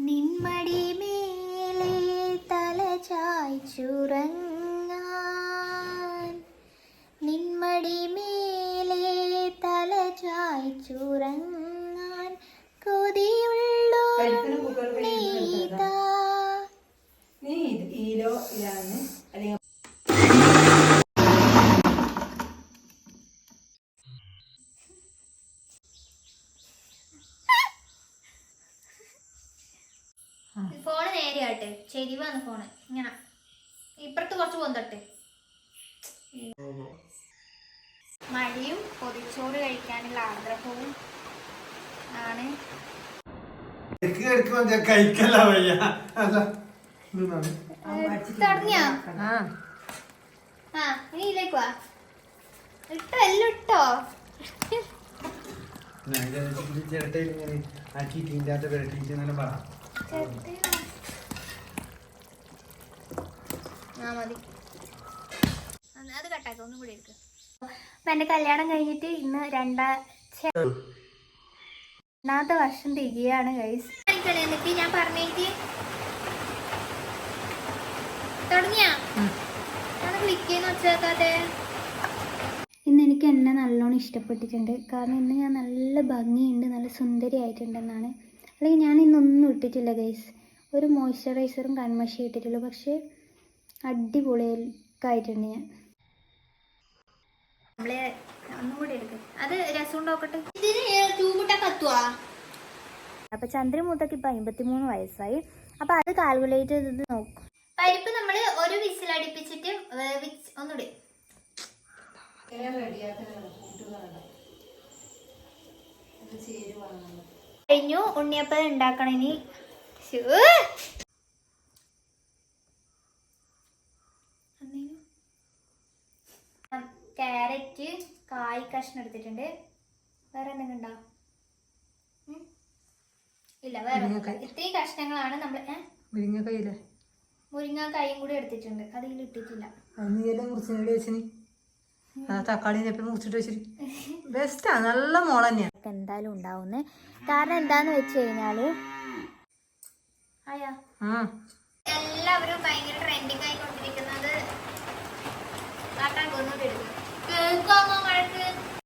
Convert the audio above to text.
നിന്മടി മേലെ തല ചായ്ച്ചുറങ്ങാൻ, നിന്മടി മേലെ തല ചായ്ച്ചുറങ്ങാൻ കൊതിയുള്ളൊരു നീതാ. നീ ഈലോ ഇതാണ് അല്ലെങ്കിൽ ഫോണ് നേരെയാട്ടെ, ചെരിവാണ് ഫോണ്. ഇങ്ങനെ ഇപ്പുറത്ത് കുറച്ച് പൊന്തട്ടെ. മഴയും പൊതിച്ചോറ് കഴിക്കാനുള്ള ആഗ്രഹവും ആണ്. തുടങ്ങിയോ? ആ ഇനി ഇതിലേക്ക് വാ. ഇട്ടോ എല്ലാം ഇട്ടോ. മതി, അത് കട്ടാക്ക. ഒന്നും കൂടി എടുക്ക. അപ്പൊ എന്റെ കല്യാണം കഴിഞ്ഞിട്ട് ഇന്ന് രണ്ടാമത്തെ വർഷം തിരികെയാണ് ഗൈസ്. എന്നിട്ട് ഞാൻ പറഞ്ഞേക്ക് തുടങ്ങിയാ ക്ലിക്ക് ചെയ്യുന്ന വെച്ചേക്കാതെ. ഇന്ന് എനിക്ക് എന്നെ നല്ലോണം ഇഷ്ടപ്പെട്ടിട്ടുണ്ട്. കാരണം ഇന്ന് ഞാൻ നല്ല ഭംഗിയുണ്ട്, നല്ല സുന്ദരി ആയിട്ടുണ്ടെന്നാണ്. അല്ലെങ്കിൽ ഞാൻ ഇന്നൊന്നും ഇട്ടിട്ടില്ല ഗൈസ്. ഒരു മോയ്സ്ചറൈസറും കൺമഷി ഇട്ടിട്ടുള്ളൂ. പക്ഷേ അടിപൊളിയൊക്കെ ആയിട്ടുണ്ട് ഞാൻ. നമ്മളെ ഒന്നും കൂടി എടുക്കും. അത് രസം നോക്കട്ടെ. ഇതിന് ട്യൂബിട്ടാ കത്തുവാ. അപ്പൊ ചന്ദ്രമൂത്തക്ക് ഇപ്പൊ 53 വയസ്സായി. അപ്പൊ അത് കാൽക്കുലേറ്റ് ചെയ്ത് നോക്കും. പരിപ്പ് നമ്മള് ഒരു വിസിലടിപ്പിച്ചിട്ട് ഒന്നുകൂടി കഴിഞ്ഞു. ഉണ്ണിയപ്പം ഉണ്ടാക്കണം ഇനി. ക്യാരറ്റ് കായ് കഷ്ണം എടുത്തിട്ടുണ്ട്. വേറെ എന്തെങ്കിലും ഉണ്ടോ? ഇല്ല, വേറെ ഇത്രയും കഷ്ണങ്ങളാണ് നമ്മൾ. മുരിങ്ങക്കായും കൂടി എടുത്തിട്ടുണ്ട്. അതിൽ ഇട്ടിട്ടില്ല. തക്കാളി മുറിച്ചിട്ട് വെച്ചിട്ട് ബെസ്റ്റാ. നല്ല മോൾ തന്നെയാ. എന്തായാലും ഉണ്ടാവുന്നേ. കാരണം എന്താന്ന് വെച്ച് കഴിഞ്ഞാല് എല്ലാവരും ഭയങ്കര ട്രെൻഡിങ് ആയിക്കൊണ്ടിരിക്കുന്നത്